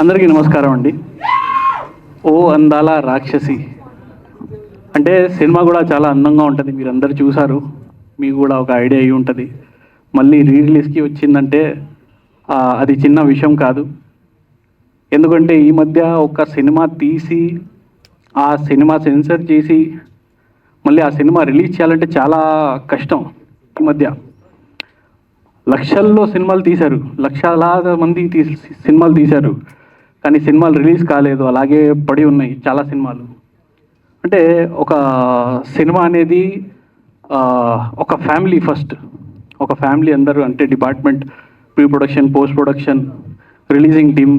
అందరికీ నమస్కారం అండి. ఓ అందాల రాక్షసి అంటే సినిమా కూడా చాలా అందంగా ఉంటుంది. మీరు అందరు చూసారు, మీకు కూడా ఒక ఐడియా అయి ఉంటుంది. మళ్ళీ రిలీజ్కి వచ్చిందంటే అది చిన్న విషయం కాదు. ఎందుకంటే ఈ మధ్య ఒక సినిమా తీసి ఆ సినిమా సెన్సర్ చేసి మళ్ళీ ఆ సినిమా రిలీజ్ చేయాలంటే చాలా కష్టం. ఈ మధ్య లక్షల్లో సినిమాలు తీశారు, లక్షలాది మంది సినిమాలు తీశారు, కానీ సినిమాలు రిలీజ్ కాలేదు, అలాగే పడి ఉన్నాయి చాలా సినిమాలు. అంటే ఒక సినిమా అనేది ఒక ఫ్యామిలీ ఫస్ట్, ఒక ఫ్యామిలీ అందరూ, అంటే department, pre production, post production, releasing team,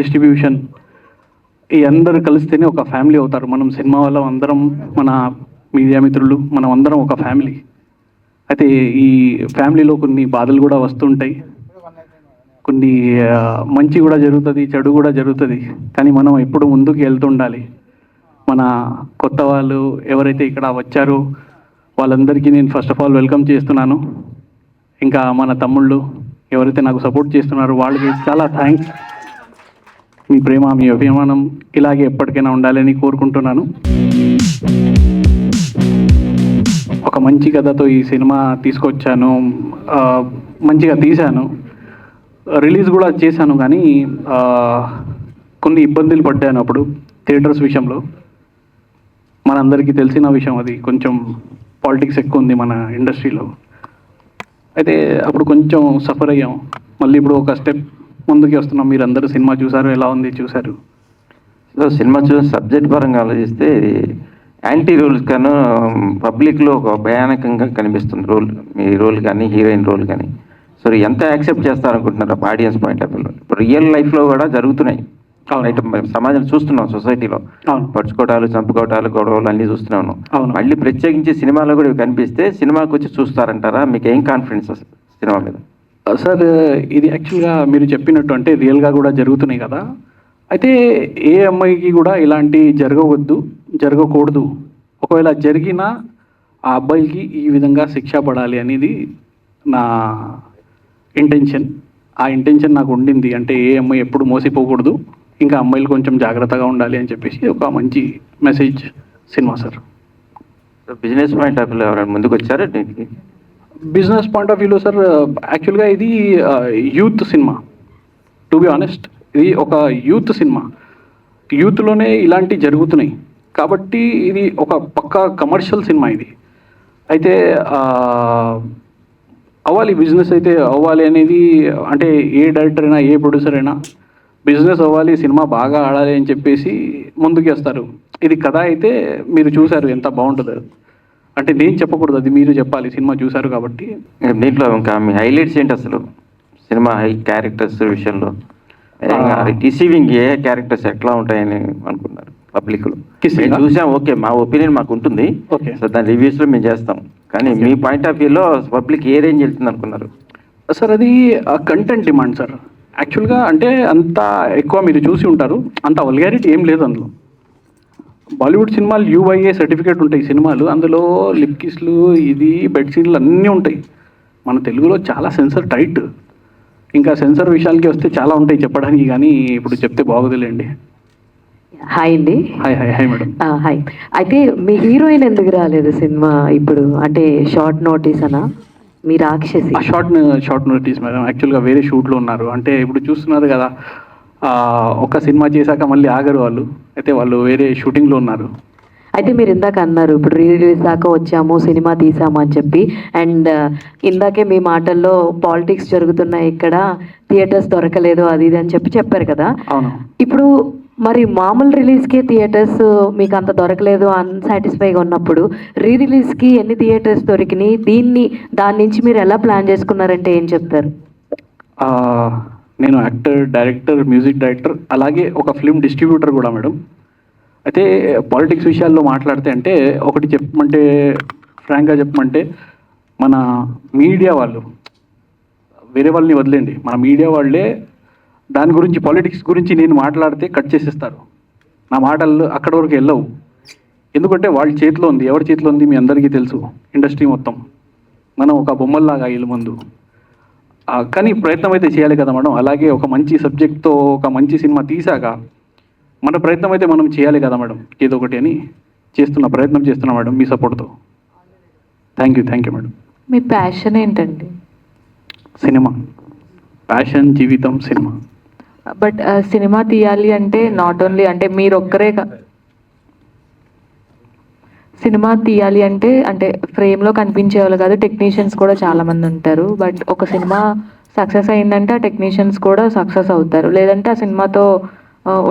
distribution, ఈ అందరూ కలిస్తేనే ఒక ఫ్యామిలీ అవుతారు. మనం సినిమా వల్ల అందరం, మన మీడియా మిత్రులు, మనం అందరం ఒక ఫ్యామిలీ. అయితే ఈ ఫ్యామిలీలో కొన్ని బాధలు కూడా వస్తుంటాయి, కొన్ని మంచి కూడా జరుగుతుంది, చెడు కూడా జరుగుతుంది. కానీ మనం ఎప్పుడు ముందుకు వెళ్తుండాలి. మన కొత్త వాళ్ళు ఎవరైతే ఇక్కడ వచ్చారో వాళ్ళందరికీ నేను ఫస్ట్ ఆఫ్ ఆల్ వెల్కమ్ చేస్తున్నాను. ఇంకా మన తమ్ముళ్ళు ఎవరైతే నాకు సపోర్ట్ చేస్తున్నారో వాళ్ళకి చాలా థ్యాంక్స్. మీ ప్రేమ, మీ అభిమానం ఇలాగే ఎప్పటికైనా ఉండాలని కోరుకుంటున్నాను. ఒక మంచి కథతో ఈ సినిమా తీసుకొచ్చాను, మంచిగా తీశాను, రిలీజ్ కూడా చేశాను. కానీ కొన్ని ఇబ్బందులు పడ్డాను అప్పుడు థియేటర్స్ విషయంలో. మనందరికీ తెలిసిన విషయం, అది కొంచెం పాలిటిక్స్ ఎక్కువ ఉంది మన ఇండస్ట్రీలో. అయితే అప్పుడు కొంచెం సఫర్ అయ్యాం. మళ్ళీ ఇప్పుడు ఒక స్టెప్ ముందుకు వస్తున్నాం. మీరు అందరూ సినిమా చూసారు, ఎలా ఉంది చూసారు? సినిమా చూసి సబ్జెక్ట్ పరంగా ఆలోచిస్తే యాంటీ రోల్ కన్నా పబ్లిక్లో ఒక భయానకంగా కనిపిస్తుంది రోల్. మీ రోల్ కానీ, హీరోయిన్ రోల్ కానీ. సో ఎంత యాక్సెప్ట్ చేస్తారనుకుంటున్నారు ఆడియన్స్ పాయింట్ ఆఫ్ వ్యూలో? ఇప్పుడు రియల్ లైఫ్లో కూడా జరుగుతున్నాయి, సమాజం చూస్తున్నాం, సొసైటీలో పడుచుకోవటాలు, చంపుకోవటాలు, గొడవలు అన్నీ చూస్తూనే ఉన్నాం. మళ్ళీ ప్రత్యేకించి సినిమాలో కూడా కనిపిస్తే సినిమాకి వచ్చి చూస్తారంటారా? మీకు ఏం కాన్ఫిడెన్స్ సినిమా మీద? సార్, ఇది యాక్చువల్గా మీరు చెప్పినట్టు అంటే రియల్గా కూడా జరుగుతున్నాయి కదా. అయితే ఏ అమ్మాయికి కూడా ఇలాంటి జరగకూడదు. ఒకవేళ జరిగినా ఆ అబ్బాయికి ఈ విధంగా శిక్ష పడాలి అనేది నా ఇంటెన్షన్. ఆ ఇంటెన్షన్ నాకు ఉండింది. అంటే ఏ అమ్మాయి ఎప్పుడు మోసిపోకూడదు, ఇంకా అమ్మాయిలు కొంచెం జాగ్రత్తగా ఉండాలి అని చెప్పేసి ఒక మంచి message cinema sir. Business point of వ్యూలో ఎవరైనా ముందుకు వచ్చారా? బిజినెస్ పాయింట్ ఆఫ్ వ్యూలో సార్, యాక్చువల్గా ఇది youth cinema. To be honest, ఇది ఒక యూత్ సినిమా. యూత్లోనే ఇలాంటివి జరుగుతున్నాయి కాబట్టి ఇది ఒక పక్కా కమర్షియల్ సినిమా ఇది. అయితే అవ్వాలి, బిజినెస్ అయితే అవ్వాలి అనేది, అంటే ఏ డైరెక్టర్ అయినా, ఏ ప్రొడ్యూసర్ అయినా బిజినెస్ అవ్వాలి, సినిమా బాగా ఆడాలి అని చెప్పేసి ముందుకు వేస్తారు. ఇది కథ అయితే మీరు చూశారు, ఎంత బాగుంటుందో. అంటే నేను చెప్పకూడదు, అది మీరు చెప్పాలి, సినిమా చూశారు కాబట్టి. దీంట్లో ఇంకా మీ హైలైట్స్ ఏంటి అసలు సినిమా క్యారెక్టర్స్ విషయంలో? రిసీవింగ్ ఏ క్యారెక్టర్స్ ఎట్లా ఉంటాయని అనుకున్నారు పబ్లిక్లో? చూసాం, ఓకే, మా ఒపీనియన్ మాకు ఉంటుంది, సో దాని రివ్యూస్లో మేము చేస్తాం. కానీ మీ పాయింట్ ఆఫ్ వ్యూలో పబ్లిక్ ఏ రేంజ్ వెళ్తుంది అనుకున్నారు? సార్, అది కంటెంట్ డిమాండ్ సార్. యాక్చువల్గా అంటే అంత ఎక్కువ మీరు చూసి ఉంటారు, అంత వల్గారిటీ ఏం లేదు అందులో. బాలీవుడ్ సినిమాలు UIA సర్టిఫికేట్ ఉంటాయి సినిమాలు, అందులో లిప్ కిస్లు, ఇది బెడ్ సీన్లు అన్నీ ఉంటాయి. మన తెలుగులో చాలా సెన్సర్ టైట్. ఇంకా సెన్సర్ విషయాలకి వస్తే చాలా ఉంటాయి చెప్పడానికి, కానీ ఇప్పుడు చెప్తే బాగోదులేండి. హాయ్ అండి. Hi madam. హాయ్. అయితే మీ హీరోయిన్ ఎందుకు రాలేదు సినిమా ఇప్పుడు? అంటే షార్ట్ నోటీస్ అనా మీ రాక్షసి? Short notice madam. యాక్చువల్గా వేరే షూట్లో ఉన్నారు. అంటే ఇప్పుడు చూస్తున్నారు కదా, ఒక సినిమా చేశాక మళ్ళీ ఆగరు వాళ్ళు. అయితే వాళ్ళు వేరే షూటింగ్లో ఉన్నారు. అయితే మీరు ఇందాక అన్నారు, ఇప్పుడు రిలీజ్ దాకా వచ్చాము, సినిమా తీసాము అని చెప్పి. అండ్ ఇందాకే మీ మాటల్లో పాలిటిక్స్ జరుగుతున్నాయి ఇక్కడ, థియేటర్స్ దొరకలేదు, అది ఇది అని చెప్పారు కదా. అవును. ఇప్పుడు మరి మామూలు రిలీజ్కే థియేటర్స్ మీకు అంత దొరకలేదు, అన్సాటిస్ఫైగా ఉన్నప్పుడు రిలీజ్కి ఎన్ని థియేటర్స్ దొరికినాయి? దాని నుంచి మీరు ఎలా ప్లాన్ చేసుకున్నారంటే ఏం చెప్తారు? నేను యాక్టర్, డైరెక్టర్, మ్యూజిక్ డైరెక్టర్, అలాగే ఒక ఫిల్మ్ డిస్ట్రిబ్యూటర్ కూడా మేడం. అయితే పాలిటిక్స్ విషయాల్లో మాట్లాడితే అంటే ఒకటి చెప్పమంటే, ఫ్రాంక్గా చెప్పమంటే, మన మీడియా వాళ్ళు, వేరే వాళ్ళని వదిలేండి, మన మీడియా వాళ్ళే దాని గురించి, పాలిటిక్స్ గురించి నేను మాట్లాడితే కట్ చేసేస్తారు. నా మాటలు అక్కడ వరకు వెళ్ళవు. ఎందుకంటే వాళ్ళ చేతిలో ఉంది. ఎవరి చేతిలో ఉంది మీ అందరికీ తెలుసు. ఇండస్ట్రీ మొత్తం మనం ఒక బొమ్మల్లాగా వీళ్ళ ముందు. కానీ ప్రయత్నం అయితే చేయాలి కదా మేడం. అలాగే ఒక మంచి సబ్జెక్ట్తో ఒక మంచి సినిమా తీసాక మన ప్రయత్నం అయితే మనం చేయాలి కదా మేడం, ఏదో ఒకటి అని ప్రయత్నం చేస్తున్నా మేడం మీ సపోర్ట్తో. Thank you madam. Me passion ఏంటండి? సినిమా ప్యాషన్, జీవితం సినిమా. బట్ సినిమా తీయాలి అంటే నాట్ ఓన్లీ అంటే మీరు ఒక్కరే సినిమా తీయాలి అంటే ఫ్రేమ్లో కనిపించే వాళ్ళు కాదు, టెక్నీషియన్స్ కూడా చాలామంది ఉంటారు. బట్ ఒక సినిమా సక్సెస్ అయిందంటే ఆ టెక్నీషియన్స్ కూడా సక్సెస్ అవుతారు, లేదంటే ఆ సినిమాతో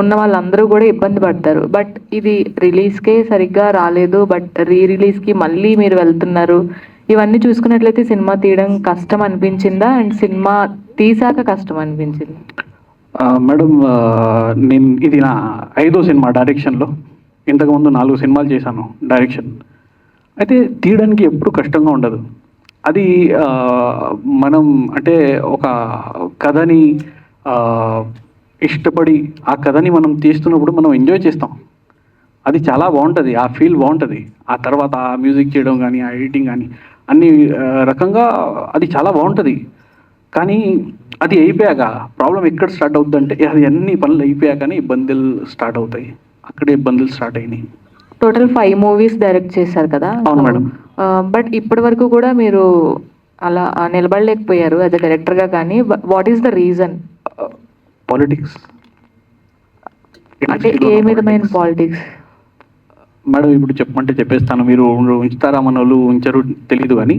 ఉన్న వాళ్ళందరూ కూడా ఇబ్బంది పడతారు. బట్ ఇది రిలీజ్కే సరిగ్గా రాలేదు, బట్ రిలీజ్కి మళ్ళీ మీరు వెళ్తున్నారు. ఇవన్నీ చూసుకున్నట్లయితే సినిమా తీయడం కష్టం అనిపించిందా అండ్ సినిమా తీసాక కష్టం అనిపించింది? మేడం, నేను ఇది నా 5వ సినిమా డైరెక్షన్లో. ఇంతకుముందు 4 సినిమాలు చేశాను డైరెక్షన్. అయితే తీయడానికి ఎప్పుడు కష్టంగా ఉండదు. అది మనం అంటే ఒక కథని ఇష్టపడి ఆ కథని మనం తీస్తున్నప్పుడు మనం ఎంజాయ్ చేస్తాం. అది చాలా బాగుంటుంది, ఆ ఫీల్ బాగుంటుంది. ఆ తర్వాత ఆ మ్యూజిక్ చేయడం కానీ, ఆ ఎడిటింగ్ కానీ అన్ని రకంగా అది చాలా బాగుంటుంది. కానీ అది అయిపోయాక ప్రాబ్లం ఎక్కడ స్టార్ట్ అవుతుందంటే, అది అన్ని పనులు అయిపోయాకనే ఇబ్బందులు స్టార్ట్ అవుతాయి. అక్కడే ఇబ్బందులు స్టార్ట్ అయినాయి. టోటల్ 5 మూవీస్ డైరెక్ట్ చేశారు కదా? అవును మేడం. బట్ ఇప్పటి వరకు కూడా మీరు అలా నిలబడలేకపోయారు యాజ్ అ డైరెక్టర్గా. కానీ what is the reason? Politics. అంటే ఏ విధమైన పాలిటిక్స్? మేడం ఇప్పుడు చెప్పమంటే చెప్పేస్తాను, మీరు ఉంచుతారా మన వాళ్ళు ఉంచరు తెలీదు. కానీ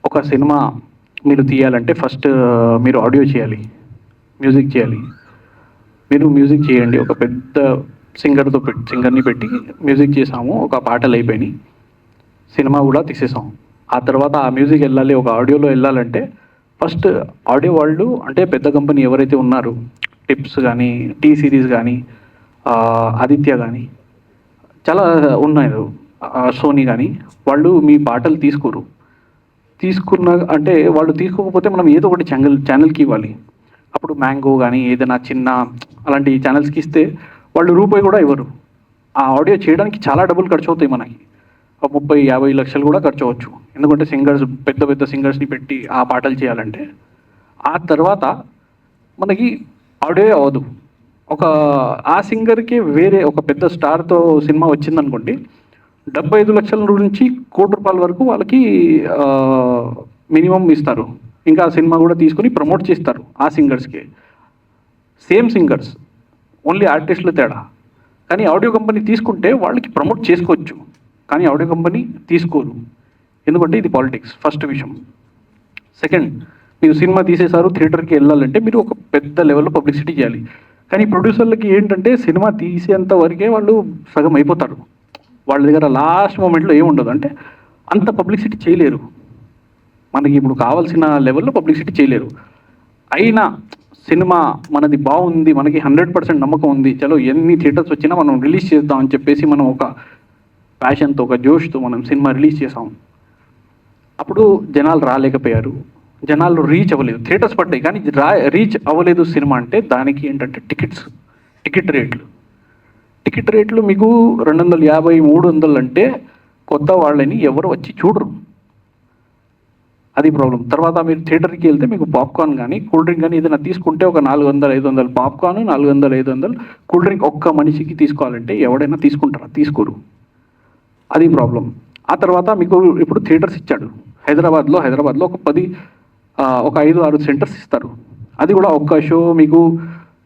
ఒక సినిమా మీరు తీయాలంటే ఫస్ట్ మీరు ఆడియో చేయాలి, మ్యూజిక్ చేయాలి. మీరు మ్యూజిక్ చేయండి, ఒక పెద్ద సింగర్ని పెట్టి మ్యూజిక్ చేసాము, ఒక పాటలు అయిపోయినాయి, సినిమా కూడా తీసేసాం. ఆ తర్వాత ఆ మ్యూజిక్ వెళ్ళాలి, ఒక ఆడియోలో వెళ్ళాలంటే ఫస్ట్ ఆడియో వాళ్ళు అంటే పెద్ద కంపెనీ ఎవరైతే ఉన్నారో, టిప్స్ కానీ, టీ సిరీస్ కానీ, ఆదిత్య కానీ చాలా ఉన్నాయి, సోనీ కానీ, వాళ్ళు మీ పాటలు తీసుకున్న అంటే వాళ్ళు తీసుకోకపోతే మనం ఏదో ఒకటి ఛానల్కి ఇవ్వాలి. అప్పుడు మ్యాంగో కానీ ఏదైనా చిన్న అలాంటి ఛానల్స్కి ఇస్తే వాళ్ళు రూపాయి కూడా ఇవ్వరు. ఆ ఆడియో చేయడానికి చాలా డబ్బులు ఖర్చు అవుతాయి మనకి, 30-50 లక్షలు కూడా ఖర్చు అవ్వచ్చు. ఎందుకంటే పెద్ద సింగర్స్ని పెట్టి ఆ పాటలు చేయాలంటే ఆ తర్వాత మనకి ఆడియో అవ్వదు. ఆ సింగర్కి వేరే ఒక పెద్ద స్టార్తో సినిమా వచ్చిందనుకోండి, 75 లక్షల నుంచి ₹1,00,00,000 వరకు వాళ్ళకి మినిమం ఇస్తారు. ఇంకా ఆ సినిమా కూడా తీసుకొని ప్రమోట్ చేస్తారు ఆ సింగర్స్కి. సేమ్ సింగర్స్, ఓన్లీ ఆర్టిస్టులు తేడా. కానీ ఆడియో కంపెనీ తీసుకుంటే వాళ్ళకి ప్రమోట్ చేసుకోవచ్చు, కానీ ఆడియో కంపెనీ తీసుకోరు. ఎందుకంటే ఇది పాలిటిక్స్, ఫస్ట్ విషయం. సెకండ్, మీరు సినిమా తీసేశారు, థియేటర్కి వెళ్ళాలంటే మీరు ఒక పెద్ద లెవెల్లో పబ్లిసిటీ చేయాలి. కానీ ప్రొడ్యూసర్లకి ఏంటంటే సినిమా తీసేంత వరకే వాళ్ళు సగం అయిపోతారు. వాళ్ళ దగ్గర లాస్ట్ మూమెంట్లో ఏముండదు, అంటే అంత పబ్లిసిటీ చేయలేరు. మనకి ఇప్పుడు కావాల్సిన లెవెల్లో పబ్లిసిటీ చేయలేరు. అయినా సినిమా మనది బాగుంది, మనకి 100% నమ్మకం ఉంది, చలో ఎన్ని థియేటర్స్ వచ్చినా మనం రిలీజ్ చేద్దాం అని చెప్పేసి మనం ఒక ప్యాషన్తో, ఒక జోష్తో మనం సినిమా రిలీజ్ చేసాం. అప్పుడు జనాలు రాలేకపోయారు, జనాలు రీచ్ అవ్వలేదు. థియేటర్స్ పడ్డాయి కానీ రీచ్ అవ్వలేదు సినిమా అంటే దానికి ఏంటంటే టికెట్ రేట్లు మీకు 250-300 అంటే కొత్త వాళ్ళని ఎవరు వచ్చి చూడరు, అది ప్రాబ్లం. తర్వాత మీరు థియేటర్కి వెళ్తే మీకు పాప్కార్న్ కానీ కూల్ డ్రింక్ కానీ ఏదైనా తీసుకుంటే ఒక 400-500 పాప్కార్న్, 400-500 కూల్ డ్రింక్ ఒక్క మనిషికి తీసుకోవాలంటే ఎవడైనా తీసుకుంటారా? తీసుకోరు, అది ప్రాబ్లం. ఆ తర్వాత మీకు ఇప్పుడు థియేటర్స్ ఇచ్చాడు హైదరాబాద్లో ఒక 5-6 సెంటర్స్ ఇస్తారు. అది కూడా ఒక్క షో మీకు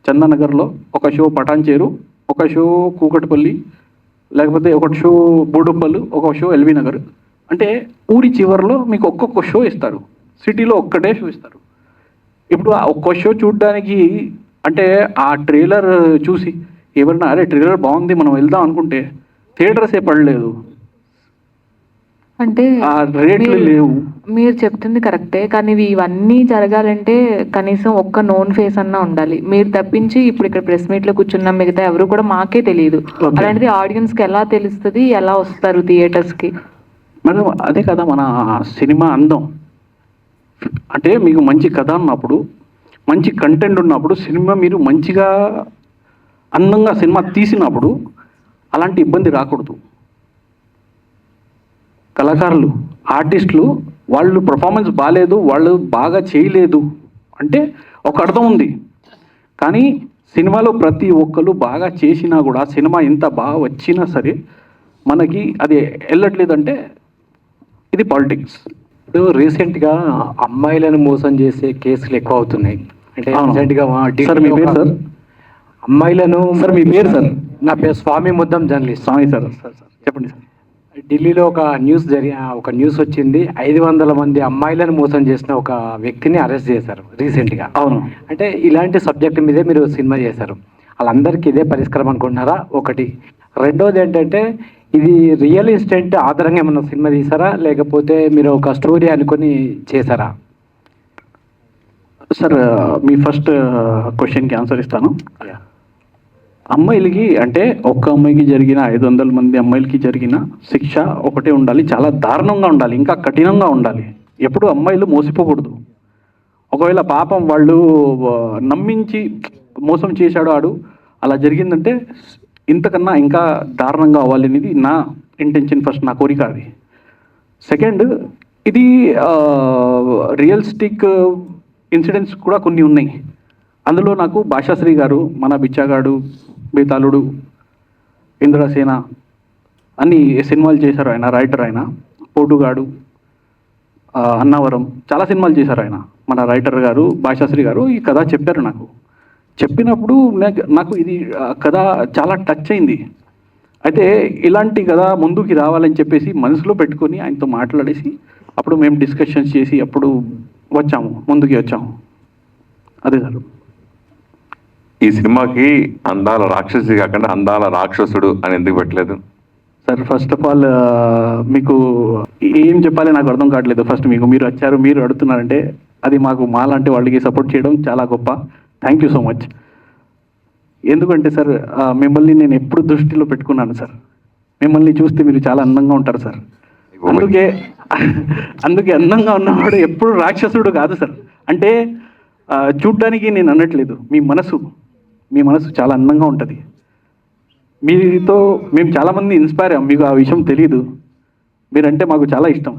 చందానగర్లో, ఒక షో పటాన్చేరు, ఒక షో కూకట్పల్లి, లేకపోతే ఒక షో బోడుప్పల్, ఒక షో ఎల్బీ నగర్. అంటే ఊరి చివరిలో మీకు ఒక్కొక్క షో ఇస్తారు, సిటీలో ఒక్కటే షో ఇస్తారు. ఇప్పుడు ఆ ఒక్క షో చూడడానికి అంటే ఆ ట్రైలర్ చూసి ఎవరన్నా అరే ట్రైలర్ బాగుంది మనం వెళ్దాం అనుకుంటే థియేటర్సే పడలేదు, అంటే ఆ రేట్లు లేవు. మీరు చెప్తుంది కరెక్టే, కానీ ఇవన్నీ జరగాలంటే కనీసం ఒక్క నోన్ ఫేస్ అన్నా ఉండాలి. మీరు తప్పించి ఇప్పుడు ఇక్కడ ప్రెస్ మీట్లో కూర్చున్నాం, మిగతా ఎవరు కూడా మాకే తెలియదు. అలాంటిది ఆడియన్స్కి ఎలా తెలుస్తుంది, ఎలా వస్తారు థియేటర్స్కి? మేడం అదే కదా మన సినిమా అందం. అంటే మీకు మంచి కథ ఉన్నప్పుడు, మంచి కంటెంట్ ఉన్నప్పుడు, సినిమా మీరు మంచిగా అందంగా సినిమా తీసినప్పుడు అలాంటి ఇబ్బంది రాకూడదు. కళాకారులు, ఆర్టిస్టులు వాళ్ళు పర్ఫార్మెన్స్ బాగాలేదు, వాళ్ళు బాగా చేయలేదు అంటే ఒక అర్థం ఉంది. కానీ సినిమాలో ప్రతి ఒక్కరు బాగా చేసినా కూడా, సినిమా ఎంత బాగా వచ్చినా సరే మనకి అది వెళ్ళట్లేదంటే ఇది పాలిటిక్స్. ఇప్పుడు రీసెంట్గా అమ్మాయిలను మోసం చేసే కేసులు ఎక్కువ అవుతున్నాయి. అంటే అవును. రీసెంట్గా సార్ మీ పేరు సార్? అమ్మాయిలను సార్ మీ పేరు సార్? నా పేరు స్వామి ముద్దం జర్నలిస్ట్. స్వామి సార్. సార్ సార్ చెప్పండి సార్. ఢిల్లీలో ఒక న్యూస్ వచ్చింది. 500 మంది అమ్మాయిలను మోసం చేసిన ఒక వ్యక్తిని అరెస్ట్ చేశారు రీసెంట్గా. అవును. అంటే ఇలాంటి సబ్జెక్ట్ మీదే మీరు సినిమా చేశారు, వాళ్ళందరికీ ఇదే పరిష్కారం అనుకుంటున్నారా? ఒకటి. రెండోది ఏంటంటే, ఇది రియల్ ఇన్సిడెంట్ ఆధారంగా ఏమన్నా సినిమా తీసారా, లేకపోతే మీరు ఒక స్టోరీ అనుకొని చేశారా? సార్ మీ ఫస్ట్ క్వశ్చన్కి ఆన్సర్ ఇస్తాను. అమ్మాయిలకి అంటే ఒక్క అమ్మాయికి జరిగిన 500 మంది అమ్మాయిలకి జరిగిన శిక్ష ఒకటే ఉండాలి, చాలా దారుణంగా ఉండాలి, ఇంకా కఠినంగా ఉండాలి. ఎప్పుడు అమ్మాయిలు మోసపోకూడదు. ఒకవేళ పాపం వాళ్ళు నమ్మించి మోసం చేశాడు ఆడు, అలా జరిగిందంటే ఇంతకన్నా ఇంకా దారుణంగా అవ్వాలి అనేది నా ఇంటెన్షన్, ఫస్ట్ నా కోరిక అది. సెకండ్, ఇది రియలిస్టిక్ ఇన్సిడెంట్స్ కూడా కొన్ని ఉన్నాయి. అందులో నాకు భాషాశ్రీ గారు, మన బిచ్చాగాడు, బేతాళుడు, ఇంద్రసేన అన్ని సినిమాలు చేశారు ఆయన, రైటర్ ఆయన. పోటుగాడు, అన్నవరం, చాలా సినిమాలు చేశారు ఆయన, మన రైటర్ గారు భాషాశ్రీ గారు. ఈ కథ చెప్పారు నాకు. చెప్పినప్పుడు నాకు ఇది కథ చాలా టచ్ అయింది. అయితే ఇలాంటి కథ ముందుకి రావాలని చెప్పేసి మనసులో పెట్టుకొని ఆయనతో మాట్లాడేసి అప్పుడు మేము డిస్కషన్స్ చేసి అప్పుడు ముందుకి వచ్చాము. అదే సార్. ఈ సినిమాకి అందాల రాక్షసి కాకుండా అందాల రాక్షసుడు అని ఎందుకు పెట్టలేదు? సార్ ఫస్ట్ ఆఫ్ ఆల్ మీకు ఏం చెప్పాలి నాకు అర్థం కావట్లేదు. ఫస్ట్ మీరు వచ్చారు, మీరు అడుగుతున్నారంటే అది మాకు మాలాంటి వాళ్ళకి సపోర్ట్ చేయడం చాలా గొప్ప. Thank you so much. ఎందుకంటే సార్ మిమ్మల్ని నేను ఎప్పుడు దృష్టిలో పెట్టుకున్నాను సార్. మిమ్మల్ని చూస్తే మీరు చాలా అందంగా ఉంటారు సార్. అందుకే అందంగా ఉన్నవాడు ఎప్పుడు రాక్షసుడు కాదు సార్. అంటే చూడ్డానికి నేను అనట్లేదు, మీ మనసు చాలా అందంగా ఉంటుంది. మీతో మేము చాలామంది ఇన్స్పైర్ అయ్యాం, మీకు ఆ విషయం తెలియదు. మీరంటే మాకు చాలా ఇష్టం.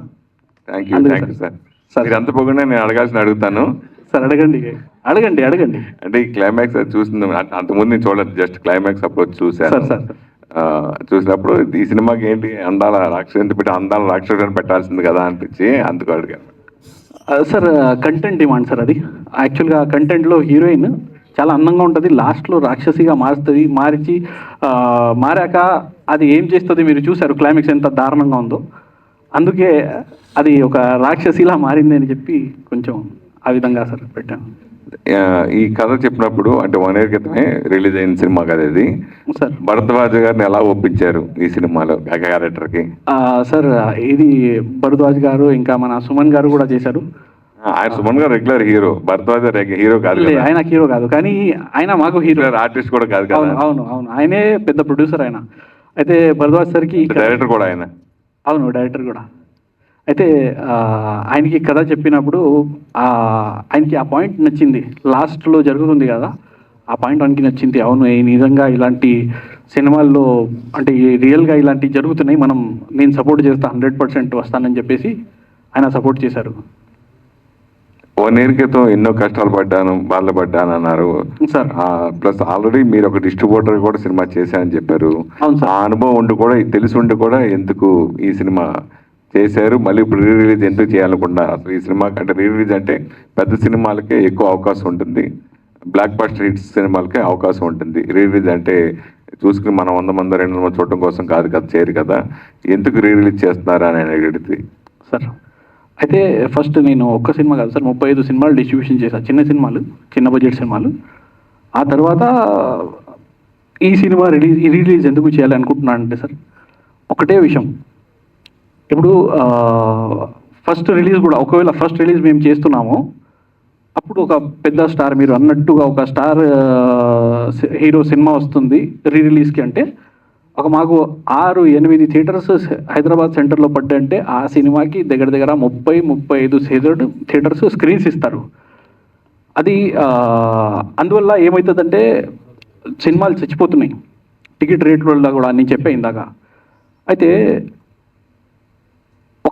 Thank you sir. మీరు అంత పోకుండా నేను అడుగుతాను సార్. అడగండి. అంటే ఈ క్లైమాక్స్ అది చూసింది అంతకుముందు నేను చూడలేదు, జస్ట్ క్లైమాక్స్ అప్రోచ్ చూశాను. సార్ చూసినప్పుడు ఈ సినిమాకి ఏంటి అందాల రాక్షసు పెట్టి అందాల రాక్షసుడు అని పెట్టాల్సింది కదా అనిపించి అందుకు అడిగాను. Sir content demand sir. అది యాక్చువల్గా కంటెంట్లో హీరోయిన్ చాలా అందంగా ఉంటుంది, లాస్ట్లో రాక్షసిగా మారాక అది ఏం చేస్తుంది మీరు చూశారు, క్లైమాక్స్ ఎంత దారుణంగా ఉందో. అందుకే అది ఒక రాక్షసిలా మారింది అని చెప్పి కొంచెం ఆ విధంగా సార్ పెట్టాను. ఈ కథ చెప్పినప్పుడు అంటే 1 year క్రితమే రిలీజ్ అయిన సినిమా కదా ఇది. సార్ భరద్వాజ్ గారిని ఎలా ఒప్పించారు ఈ సినిమాలో క్యారెక్టర్కి? సార్ ఇది భరద్వాజ్ గారు ఇంకా మన సుమన్ గారు కూడా చేశారు. ఆయన సుమన్ గారు రెగ్యులర్ హీరో, భరద్వాజ్ హీరో కాదు. ఆయన హీరో కాదు, కానీ ఆయన మాకు హీరో, ఆర్టిస్ట్ కూడా కాదు కదా. అవును ఆయనే పెద్ద ప్రొడ్యూసర్ ఆయన. అయితే భరద్వాజ్ సార్కి డైరెక్టర్ కూడా ఆయన. అవును, డైరెక్టర్ కూడా. అయితే ఆయనకి కథ చెప్పినప్పుడు ఆయనకి ఆ పాయింట్ నచ్చింది, లాస్ట్లో జరుగుతుంది కదా ఆ పాయింట్ ఆయనకి నచ్చింది. అవును, నిజంగా ఇలాంటి సినిమాల్లో అంటే రియల్గా ఇలాంటివి జరుగుతున్నాయి, నేను సపోర్ట్ చేస్తా, 100% వస్తానని చెప్పేసి ఆయన సపోర్ట్ చేశారు. 1 year క్రితం ఎన్నో కష్టాలు బాధపడ్డాను అన్నారు సార్. ప్లస్ ఆల్రెడీ మీరు ఒక డిస్ట్రిబ్యూటర్ కూడా సినిమా చేశారని చెప్పారు. అవును సార్. ఆ అనుభవం ఉండి కూడా తెలిసి ఉండి కూడా ఎందుకు ఈ సినిమా చేశారు? మళ్ళీ ఇప్పుడు రిలీజ్ ఎందుకు చేయాలనుకుంటున్నారు? అసలు ఈ సినిమా అంటే రిలీజ్ అంటే పెద్ద సినిమాలకే ఎక్కువ అవకాశం ఉంటుంది, బ్లాక్ బస్టర్ హిట్స్ సినిమాలకే అవకాశం ఉంటుంది. రిలీజ్ అంటే చూసుకుని మనం 100 మంది 200 మంది చూడటం కోసం కాదు కదా, చేయరు కదా. ఎందుకు రిలీజ్ చేస్తున్నారా అని అడిగితే సార్, అయితే ఫస్ట్ నేను ఒక్క సినిమా కాదు సార్, 35 సినిమాలు డిస్ట్రిబ్యూషన్ చేశాను, చిన్న బడ్జెట్ సినిమాలు. ఆ తర్వాత ఈ సినిమా రిలీజ్ ఎందుకు చేయాలి అనుకుంటున్నానంటే సార్, ఒకటే విషయం. ఇప్పుడు ఫస్ట్ రిలీజ్ కూడా ఒకవేళ ఫస్ట్ రిలీజ్ మేము చేస్తున్నామో అప్పుడు ఒక పెద్ద స్టార్, మీరు అన్నట్టుగా ఒక స్టార్ హీరో సినిమా వస్తుంది రిలీజ్కి అంటే మాకు 6-8 థియేటర్స్ హైదరాబాద్ సెంటర్లో పడ్డంటే ఆ సినిమాకి దగ్గర 30-35 థియేటర్స్ స్క్రీన్స్ ఇస్తారు. అది అందువల్ల ఏమవుతుందంటే సినిమాలు చచ్చిపోతున్నాయి టికెట్ రేట్ వల్ల కూడా, నేను చెప్పే ఇందాక. అయితే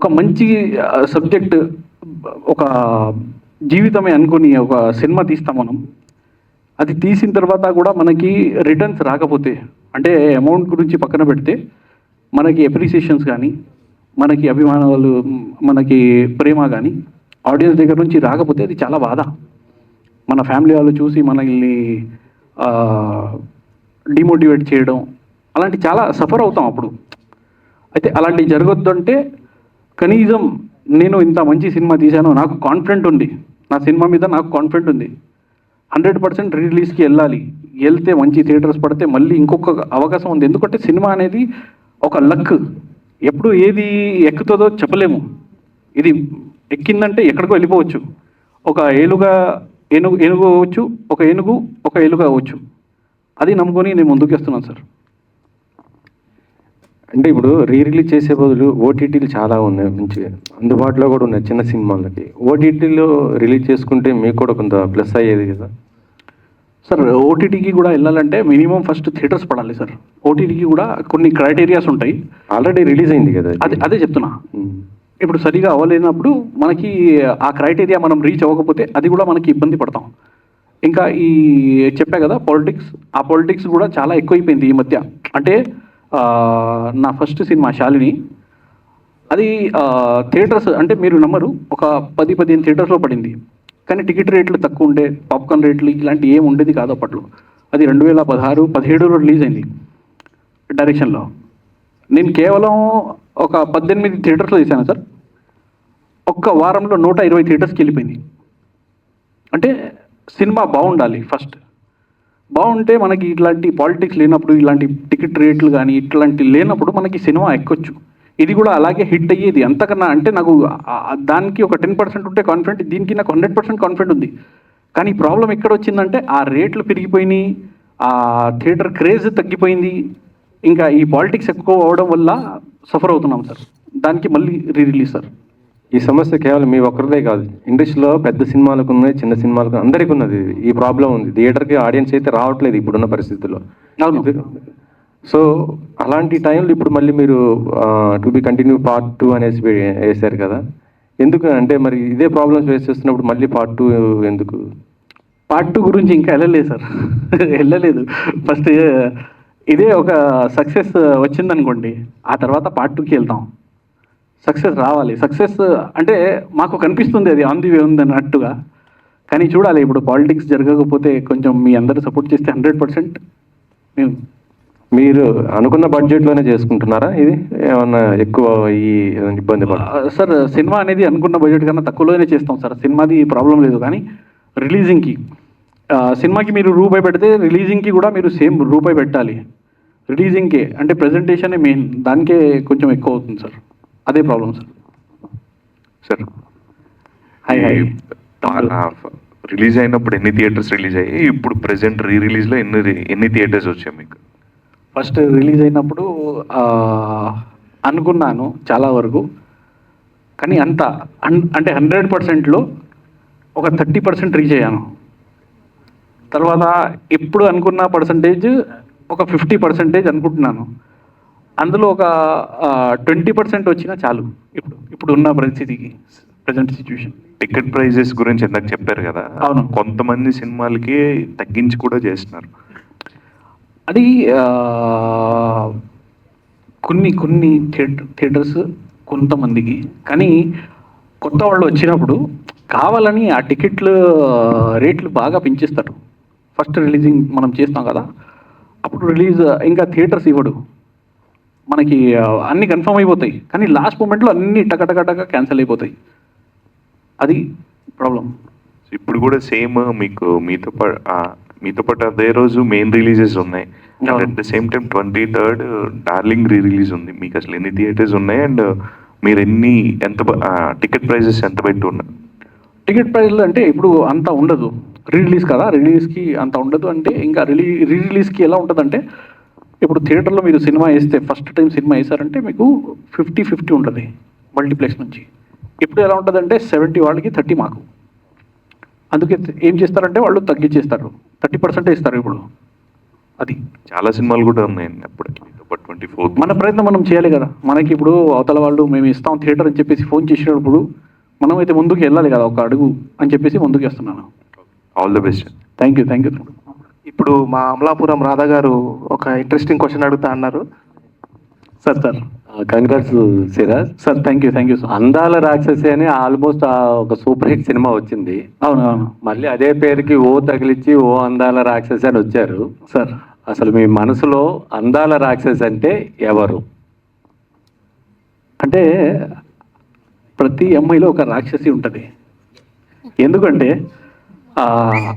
ఒక మంచి సబ్జెక్ట్, ఒక జీవితమే అనుకుని ఒక సినిమా తీస్తాం మనం. అది తీసిన తర్వాత కూడా మనకి రిటర్న్స్ రాకపోతే, అంటే అమౌంట్ గురించి పక్కన పెడితే, మనకి అప్రిసియేషన్స్ కానీ, మనకి అభిమానాలు, మనకి ప్రేమ కానీ ఆడియన్స్ దగ్గర నుంచి రాకపోతే అది చాలా బాధ. మన ఫ్యామిలీ వాళ్ళు చూసి మనల్ని డిమోటివేట్ చేయడం, అలాంటి చాలా సఫర్ అవుతాం అప్పుడు. అయితే అలాంటివి జరగొద్దు అంటే కనీసం నేను ఇంత మంచి సినిమా తీశాను, నాకు కాన్ఫిడెంట్ ఉంది, నా సినిమా మీద నాకు కాన్ఫిడెంట్ ఉంది, 100% రిలీజ్కి వెళ్ళాలి, వెళ్తే మంచి థియేటర్స్ పడితే మళ్ళీ ఇంకొక అవకాశం ఉంది. ఎందుకంటే సినిమా అనేది ఒక లక్, ఎప్పుడు ఏది ఎక్కుతుందో చెప్పలేము. ఇది ఎక్కిందంటే ఎక్కడికో వెళ్ళిపోవచ్చు. ఒక ఏనుగు అవ్వచ్చు, ఒక ఏనుగు అవ్వచ్చు. అది నమ్ముకొని నేను ముందుకు వస్తున్నాను సార్. అంటే ఇప్పుడు రిలీజ్ చేసే బదులు ఓటీటీలు చాలా ఉన్నాయి, మంచిగా అందుబాటులో కూడా ఉన్నాయి చిన్న సినిమాలకి. ఓటీటీలో రిలీజ్ చేసుకుంటే మీకు కూడా కొంత ప్లస్ అయ్యేది కదా సార్. ఓటీటీకి కూడా వెళ్ళాలంటే మినిమం ఫస్ట్ థియేటర్స్ పడాలి సార్. ఓటీటీకి కూడా కొన్ని క్రైటీరియాస్ ఉంటాయి. ఆల్రెడీ రిలీజ్ అయింది కదా అదే చెప్తున్నా. ఇప్పుడు సరిగా అవ్వలేనప్పుడు మనకి ఆ క్రైటీరియా మనం రీచ్ అవ్వకపోతే అది కూడా మనకి ఇబ్బంది పడతాం. ఇంకా ఈ చెప్పా కదా పాలిటిక్స్, ఆ పాలిటిక్స్ కూడా చాలా ఎక్కువైపోయింది ఈ మధ్య. అంటే నా ఫస్ట్ సినిమా శాలిని, అది థియేటర్స్ అంటే మీరు నమ్మరు, ఒక 10-15 థియేటర్స్లో పడింది. కానీ టికెట్ రేట్లు తక్కువ ఉండే, పాప్కార్న్ రేట్లు ఇలాంటి ఏం ఉండేది కాదు అప్పట్లో. అది 2016-17లో రిలీజ్ అయింది డైరెక్షన్లో. నేను కేవలం ఒక 18 థియేటర్స్లో తీశాను సార్. ఒక్క వారంలో 120 థియేటర్స్కి వెళ్ళిపోయింది. అంటే సినిమా బాగుండాలి ఫస్ట్. బాగుంటే మనకి ఇట్లాంటి పాలిటిక్స్ లేనప్పుడు, ఇలాంటి టికెట్ రేట్లు కానీ ఇట్లాంటి లేనప్పుడు మనకి సినిమా ఎక్కొచ్చు. ఇది కూడా అలాగే హిట్ అయ్యేది. అంతకన్నా అంటే నాకు దానికి ఒక 10% ఉంటే కాన్ఫిడెంట్, దీనికి నాకు 100% కాన్ఫిడెంట్ ఉంది. కానీ ప్రాబ్లం ఎక్కడ వచ్చిందంటే ఆ రేట్లు పెరిగిపోయినాయి, ఆ థియేటర్ క్రేజ్ తగ్గిపోయింది. ఇంకా ఈ పాలిటిక్స్ ఎక్కువ అవడం వల్ల సఫర్ అవుతున్నాం సార్. దానికి మళ్ళీ రిలీజ్ సార్. ఈ సమస్య కేవలం మీ ఒక్కరిదే కాదు, ఇండస్ట్రీలో పెద్ద సినిమాలకు ఉన్నాయి, చిన్న సినిమాలకు అందరికీ ఉన్నది. ఈ ప్రాబ్లం ఉంది. థియేటర్కి ఆడియన్స్ అయితే రావట్లేదు ఇప్పుడున్న పరిస్థితుల్లో. అవును. సో అలాంటి టైంలో ఇప్పుడు మళ్ళీ మీరు టు బి కంటిన్యూ పార్ట్ 2 అనేసి వేశారు కదా, ఎందుకు అంటే మరి ఇదే ప్రాబ్లమ్స్ ఫేస్ చేస్తున్నప్పుడు మళ్ళీ పార్ట్ 2 ఎందుకు? పార్ట్ 2 గురించి ఇంకా వెళ్ళలేదు సార్. వెళ్ళలేదు. ఫస్ట్ ఇదే ఒక సక్సెస్ వచ్చిందనుకోండి, ఆ తర్వాత పార్ట్ 2కి వెళ్తాం. సక్సెస్ రావాలి. సక్సెస్ అంటే మాకు కనిపిస్తుంది అది ఆన్ ది వే ఉంది అన్నట్టుగా. కానీ చూడాలి, ఇప్పుడు పాలిటిక్స్ జరగకపోతే కొంచెం మీ అందరూ సపోర్ట్ చేస్తే 100% మేము. మీరు అనుకున్న బడ్జెట్లోనే చేసుకుంటున్నారా? ఇది ఏమన్నా ఎక్కువ ఈ ఇబ్బంది సార్, సినిమా అనేది అనుకున్న బడ్జెట్ కన్నా తక్కువలోనే చేస్తాం సార్. సినిమాది ప్రాబ్లం లేదు. కానీ రిలీజింగ్కి, సినిమాకి మీరు రూపాయి పెడితే రిలీజింగ్కి కూడా మీరు సేమ్ రూపాయి పెట్టాలి. రిలీజింగ్కే అంటే ప్రెజెంటేషనే మెయిన్, దానికే కొంచెం ఎక్కువ అవుతుంది సార్. అదే problem sir. Sir hi. Release అయినప్పుడు ఎన్ని థియేటర్స్ రిలీజ్ అయ్యాయి? ఇప్పుడు ప్రెసెంట్ రిలీజ్లో ఎన్ని థియేటర్స్ వచ్చాయి మీకు? ఫస్ట్ రిలీజ్ అయినప్పుడు అనుకున్నాను చాలా వరకు, కానీ అంటే 100%లో ఒక 30% రీచ్ అయ్యాను. తర్వాత ఇప్పుడు అనుకున్న పర్సంటేజ్ ఒక 50% అనుకుంటున్నాను. అందులో ఒక 20% వచ్చినా చాలు ఇప్పుడు ఉన్న పరిస్థితికి, ప్రజెంట్ సిచ్యువేషన్. టికెట్ ప్రైజెస్ గురించి ఇందాక చెప్పారు కదా, అవును. కొంతమంది సినిమాలకి తగ్గించి కూడా చేస్తున్నారు. అది కొన్ని థియేటర్స్ కొంతమందికి, కానీ కొత్త వాళ్ళు వచ్చినప్పుడు కావాలని ఆ టికెట్లు రేట్లు బాగా పెంచేస్తారు. ఫస్ట్ రిలీజింగ్ మనం చేస్తాం కదా, అప్పుడు రిలీజ్ ఇంకా థియేటర్స్ ఇవ్వడు మనకి. అన్నీ కన్ఫర్మ్ అయిపోతాయి, కానీ లాస్ట్ మూమెంట్లో అన్నీ టక క్యాన్సిల్ అయిపోతాయి. అది ప్రాబ్లం. ఇప్పుడు కూడా సేమ్ మీకు మీతో పాటు అదే రోజు మెయిన్ రిలీజెస్ ఉన్నాయి. At the same time 23rd darling release ఉంది. మీకు అసలు ఎన్ని థియేటర్స్ ఉన్నాయి అండ్ మీరు ఎంత టికెట్ ప్రైజెస్ ఎంత పెట్టి ఉన్నారు? టికెట్ ప్రైస్లు అంటే ఇప్పుడు అంత ఉండదు, రిలీజ్ కదా, రిలీజ్కి అంత ఉండదు. అంటే ఇంకా రిలీజ్కి ఎలా ఉంటుందంటే, ఇప్పుడు థియేటర్లో మీరు సినిమా వేస్తే, ఫస్ట్ టైం సినిమా వేసారంటే మీకు 50-50 ఉంటుంది మల్టీప్లెక్స్ నుంచి. ఇప్పుడు ఎలా ఉంటుందంటే 70 వాళ్ళకి 30 మాకు. అందుకే ఏం చేస్తారంటే వాళ్ళు తగ్గించేస్తారు, 30% ఇస్తారు ఇప్పుడు. అది చాలా సినిమాలు కూడా ఉన్నాయండి అప్పటికి. 24 మన ప్రయత్నం మనం చేయాలి కదా. మనకి ఇప్పుడు అవతల వాళ్ళు మేము ఇస్తాం థియేటర్ అని చెప్పేసి ఫోన్ చేసినప్పుడు మనం అయితే ముందుకు వెళ్ళాలి కదా, ఒక అడుగు అని చెప్పేసి ముందుకు వేస్తున్నాను. All the best. Thank you. ఇప్పుడు మా అమలాపురం రాధా గారు ఒక ఇంట్రెస్టింగ్ క్వశ్చన్ అడుగుతా అన్నారు. Sir congrats Siraj. Sir thank you sir. అందాల రాక్షసి అని ఆల్మోస్ట్ ఒక సూపర్ హిట్ సినిమా వచ్చింది. అవును మళ్ళీ అదే పేరుకి ఓ తగిలిచ్చి ఓ అందాల రాక్షసి అని వచ్చారు. సార్. అసలు మీ మనసులో అందాల రాక్షసి అంటే ఎవరు? అంటే ప్రతి అమ్మాయిలో ఒక రాక్షసి ఉంటుంది. ఎందుకంటే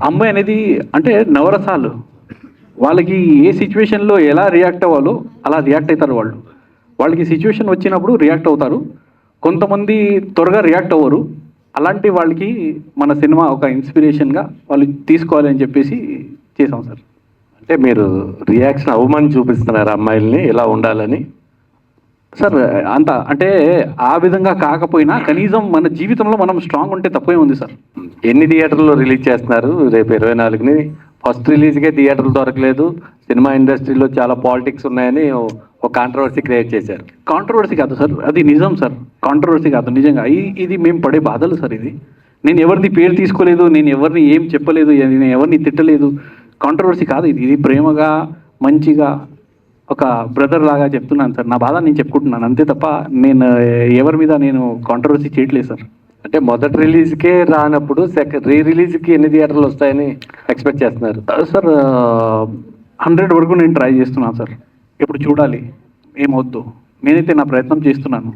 అమ్మాయి అనేది అంటే నవరసాలు, వాళ్ళకి ఏ సిచ్యువేషన్లో ఎలా రియాక్ట్ అవ్వాలో అలా రియాక్ట్ అవుతారు. వాళ్ళకి సిచ్యువేషన్ వచ్చినప్పుడు రియాక్ట్ అవుతారు. కొంతమంది త్వరగా రియాక్ట్ అవ్వరు. అలాంటి వాళ్ళకి మన సినిమా ఒక ఇన్స్పిరేషన్గా వాళ్ళు తీసుకోవాలి అని చెప్పేసి చేసాం సార్. అంటే మీరు రియాక్షన్ అవ్వమని చూపిస్తున్నారు అమ్మాయిల్ని ఇలా ఉండాలని? సార్ అంత అంటే ఆ విధంగా కాకపోయినా కనీసం మన జీవితంలో మనం స్ట్రాంగ్ ఉంటే తప్పే ఉంది సార్. ఎన్ని థియేటర్లో రిలీజ్ చేస్తున్నారు? రేపు 24ని ఫస్ట్ రిలీజ్కే థియేటర్లు దొరకలేదు, సినిమా ఇండస్ట్రీలో చాలా పాలిటిక్స్ ఉన్నాయని ఒక కాంట్రవర్సీ క్రియేట్ చేశారు. కాంట్రవర్సీ కాదు సార్, అది నిజం సార్. కాంట్రవర్సీ కాదు, నిజంగా ఇది మేము పడే బాధలు సార్. ఇది నేను ఎవరిది పేరు తీసుకోలేదు, నేను ఎవరిని ఏం చెప్పలేదు, నేను ఎవరిని తిట్టలేదు. కాంట్రవర్సీ కాదు ఇది ప్రేమగా మంచిగా ఒక బ్రదర్ లాగా చెప్తున్నాను సార్. నా బాధ నేను చెప్పుకుంటున్నాను అంతే తప్ప నేను ఎవరి మీద నేను కాంట్రవర్సీ చేయట్లేదు సార్. అంటే మొదటి రిలీజ్కే రానప్పుడు రీ రిలీజ్కి ఎన్ని థియేటర్లు వస్తాయని ఎక్స్పెక్ట్ చేస్తున్నారు? సార్ 100 వరకు నేను ట్రై చేస్తున్నాను సార్. ఇప్పుడు చూడాలి ఏమవుద్దు. నేనైతే నా ప్రయత్నం చేస్తున్నాను.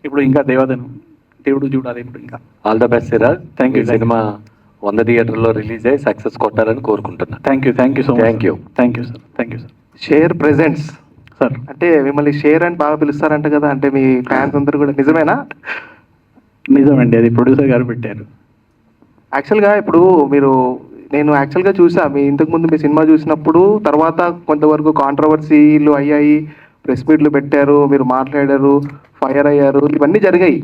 ఇప్పుడు ఇంకా దేవుడు చూడాలి ఇప్పుడు ఇంకా. All the best Siraj. Thank you. Cinema 100 థియేటర్లో రిలీజ్ అయ్యి సక్సెస్ కొట్టాలని కోరుకుంటున్నాను. Thank you so much. Thank you sir. Share presents sir. అంటే మిమ్మల్ని షేర్ అని బాగా పిలుస్తారంట కదా, అంటే మీ ఫ్యాన్స్ అందరూ కూడా నిజమేనా? నిజమండి, అది ప్రొడ్యూసర్ గారు పెట్టారు. యాక్చువల్గా ఇప్పుడు నేను యాక్చువల్గా చూసా ఇంతకుముందు మీ సినిమా చూసినప్పుడు, తర్వాత కొంతవరకు కాంట్రవర్సీలు అయ్యాయి, ప్రెస్ మీట్లు పెట్టారు, మీరు మాట్లాడారు, ఫైర్ అయ్యారు, ఇవన్నీ జరిగాయి.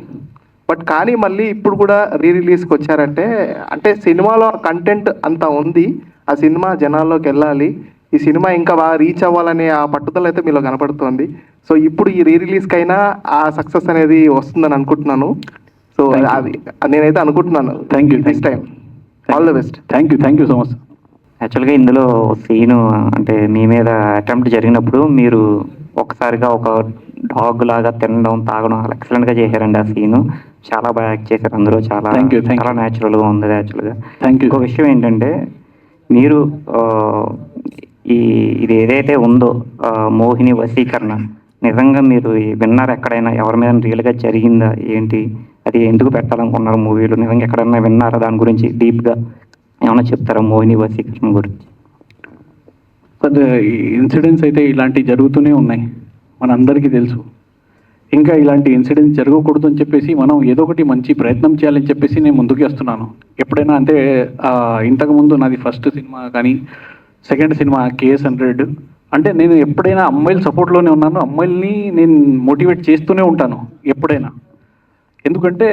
బట్ కానీ మళ్ళీ ఇప్పుడు కూడా రిలీజ్కి వచ్చారంటే అంటే సినిమాలో కంటెంట్ అంతా ఉంది, ఆ సినిమా జనాల్లోకి వెళ్ళాలి, ఈ సినిమా ఇంకా బాగా రీచ్ అవ్వాలనే ఆ పట్టుదల అయితే మీలో కనపడుతోంది. సో ఇప్పుడు ఈ రిలీజ్కి అయినా ఆ సక్సెస్ అనేది వస్తుందని అనుకుంటున్నాను. సో అది నేనైతే అనుకుంటున్నాను. Thank you. Next time all the best. Thank you so much. యాక్చువల్గా ఇందులో సీను అంటే మీ మీద అటెంప్ట్ జరిగినప్పుడు మీరు ఒకసారిగా ఒక డాగ్ లాగా తినడం తాగడం ఎక్సలెంట్గా చేశారండి. ఆ సీను చాలా బాగా యాక్ట్ చేశారు అందులో. చాలా చాలా న్యాచురల్గా ఉంది యాక్చువల్గా. ఇంకో విషయం ఏంటంటే మీరు ఇది ఏదైతే ఉందో మోహిని వశీకరణ నిజంగా మీరు విన్నారు ఎక్కడైనా? ఎవరి మీద రియల్గా జరిగిందా ఏంటి? అది ఎందుకు పెట్టాలనుకున్నారు మూవీలో? నిజంగా ఎక్కడైనా విన్నారా దాని గురించి డీప్గా ఏమైనా చెప్తారా మోహిని వశీకరణ గురించి? ఇన్సిడెంట్స్ అయితే ఇలాంటివి జరుగుతూనే ఉన్నాయి, మనందరికీ తెలుసు. ఇంకా ఇలాంటి ఇన్సిడెంట్స్ జరగకూడదు అని చెప్పేసి మనం ఏదో ఒకటి మంచి ప్రయత్నం చేయాలని చెప్పేసి నేను ముందుకు వస్తున్నాను. ఎప్పుడైనా అంటే ఇంతకుముందు నాది ఫస్ట్ సినిమా కానీ సెకండ్ సినిమా KS100 అంటే నేను ఎప్పుడైనా అమ్మాయిల సపోర్ట్లోనే ఉన్నాను. అమ్మాయిల్ని నేను మోటివేట్ చేస్తూనే ఉంటాను ఎప్పుడైనా. ఎందుకంటే